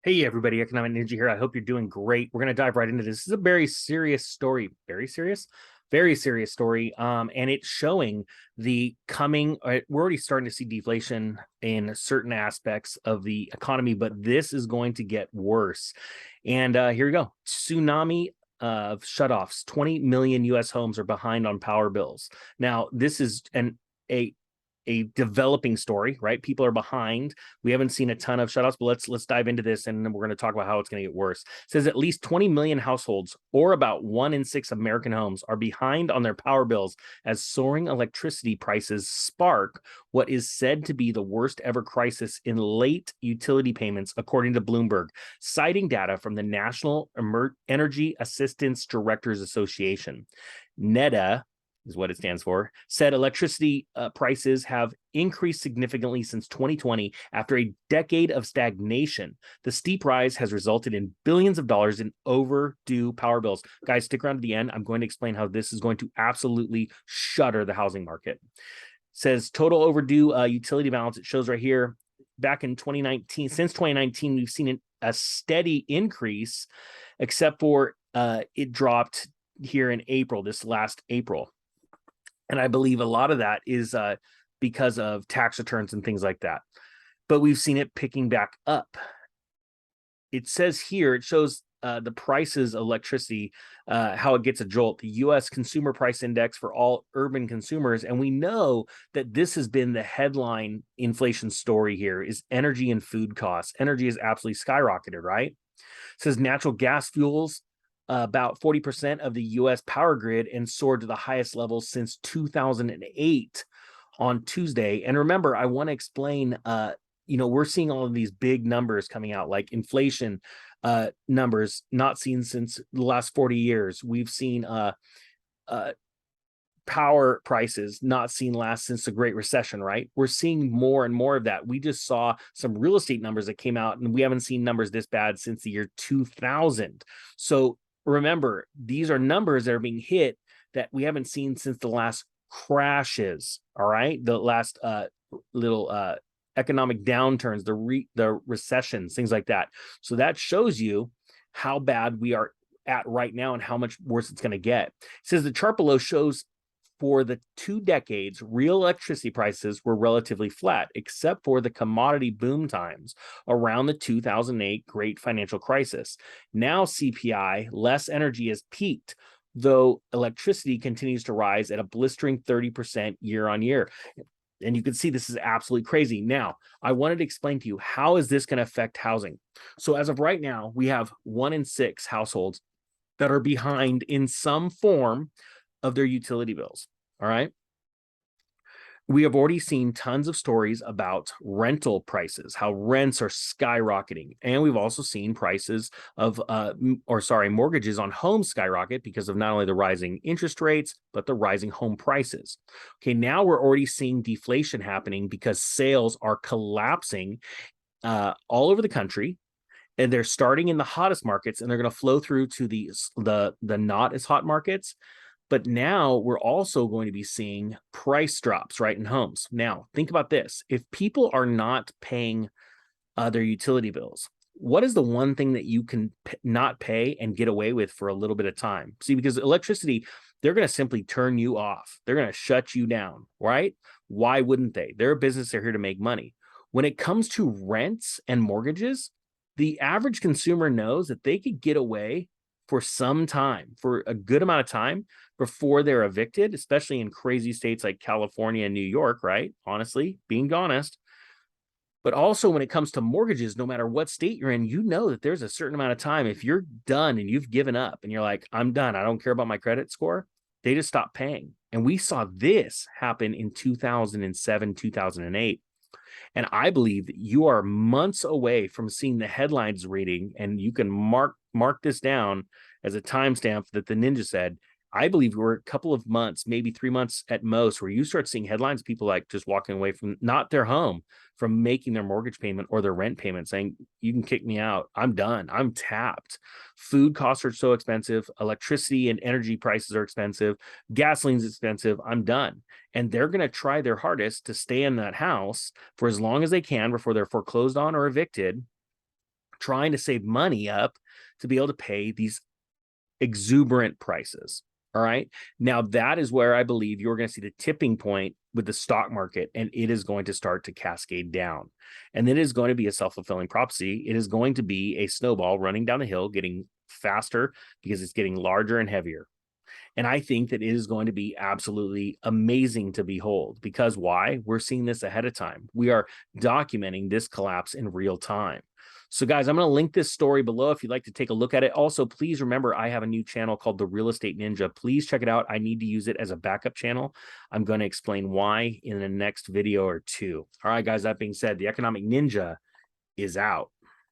Hey, everybody, Economic Ninja here. I hope you're doing great. We're going to dive right into this. This is a very serious story. Very serious? Very serious story. And it's showing the coming, we're already starting to see deflation in certain aspects of the economy, but this is going to get worse. And here we go. Tsunami of shutoffs. 20 million US homes are behind on power bills. Now, this is a developing story, right? People are behind. We haven't seen a ton of shutoffs, but let's dive into this, and then we're going to talk about how it's going to get worse. It says at least 20 million households, or about 1 in 6 American homes, are behind on their power bills as soaring electricity prices spark what is said to be the worst ever crisis in late utility payments, according to Bloomberg, citing data from the National Energy Assistance Directors Association. NEDA is what it stands for, said electricity prices have increased significantly since 2020 after a decade of stagnation. The steep rise has resulted in billions of dollars in overdue power bills. Guys, stick around to the end. I'm going to explain how this is going to absolutely shutter the housing market. It says total overdue utility balance. It shows right here, back in 2019, since 2019, we've seen a steady increase, except for it dropped here in April, this last April. And I believe a lot of that is because of tax returns and things like that. But we've seen it picking back up. It says here, it shows the prices of electricity, how it gets a jolt. The U.S. Consumer Price Index for all urban consumers. And we know that this has been the headline inflation story here is energy and food costs. Energy is absolutely skyrocketed, right? It says natural gas fuels about 40% of the U.S. power grid and soared to the highest levels since 2008 on Tuesday. And remember, I want to explain, we're seeing all of these big numbers coming out, like inflation numbers not seen since the last 40 years. We've seen power prices not seen last since the Great Recession, right? We're seeing more and more of that. We just saw some real estate numbers that came out, and we haven't seen numbers this bad since the year 2000. So remember, these are numbers that are being hit that we haven't seen since the last crashes, all right? The last little economic downturns, the recessions, things like that. So that shows you how bad we are at right now and how much worse it's going to get. It says the chart below shows for the 2 decades, real electricity prices were relatively flat, except for the commodity boom times around the 2008 Great Financial Crisis. Now CPI, less energy, has peaked, though electricity continues to rise at a blistering 30% year on year. And you can see this is absolutely crazy. Now, I wanted to explain to you, how is this going to affect housing? So as of right now, we have 1 in 6 households that are behind in some form of their utility bills. All right. We have already seen tons of stories about rental prices, how rents are skyrocketing. And we've also seen prices of, mortgages on homes skyrocket because of not only the rising interest rates, but the rising home prices. Okay, now we're already seeing deflation happening because sales are collapsing all over the country. And they're starting in the hottest markets, and they're going to flow through to the not as hot markets. But now we're also going to be seeing price drops, right, in homes. Now, think about this. If people are not paying their utility bills, what is the one thing that you can not pay and get away with for a little bit of time? See, because electricity, they're going to simply turn you off. They're going to shut you down, right? Why wouldn't they? They're a business. They're here to make money. When it comes to rents and mortgages, the average consumer knows that they could get away for some time, for a good amount of time before they're evicted, especially in crazy states like California and New York, right? Honestly, being honest. But also when it comes to mortgages, no matter what state you're in, you know that there's a certain amount of time. If you're done and you've given up and you're like, I'm done, I don't care about my credit score, they just stop paying. And we saw this happen in 2007, 2008. And I believe that you are months away from seeing the headlines reading, and you can mark this down as a timestamp that the ninja said. I believe we're a couple of months, maybe 3 months at most, where you start seeing headlines, people like just walking away from not their home, from making their mortgage payment or their rent payment, saying, you can kick me out. I'm done. I'm tapped. Food costs are so expensive. Electricity and energy prices are expensive. Gasoline's expensive. I'm done. And they're going to try their hardest to stay in that house for as long as they can before they're foreclosed on or evicted. trying to save money up to be able to pay these exuberant prices. All right. Now, that is where I believe you're going to see the tipping point with the stock market, and it is going to start to cascade down. And it is going to be a self-fulfilling prophecy. It is going to be a snowball running down a hill, getting faster because it's getting larger and heavier. And I think that it is going to be absolutely amazing to behold, because why? We're seeing this ahead of time. We are documenting this collapse in real time. So guys, I'm going to link this story below if you'd like to take a look at it. Also, please remember, I have a new channel called The Real Estate Ninja. Please check it out. I need to use it as a backup channel. I'm going to explain why in the next video or two. All right, guys, that being said, the Economic Ninja is out.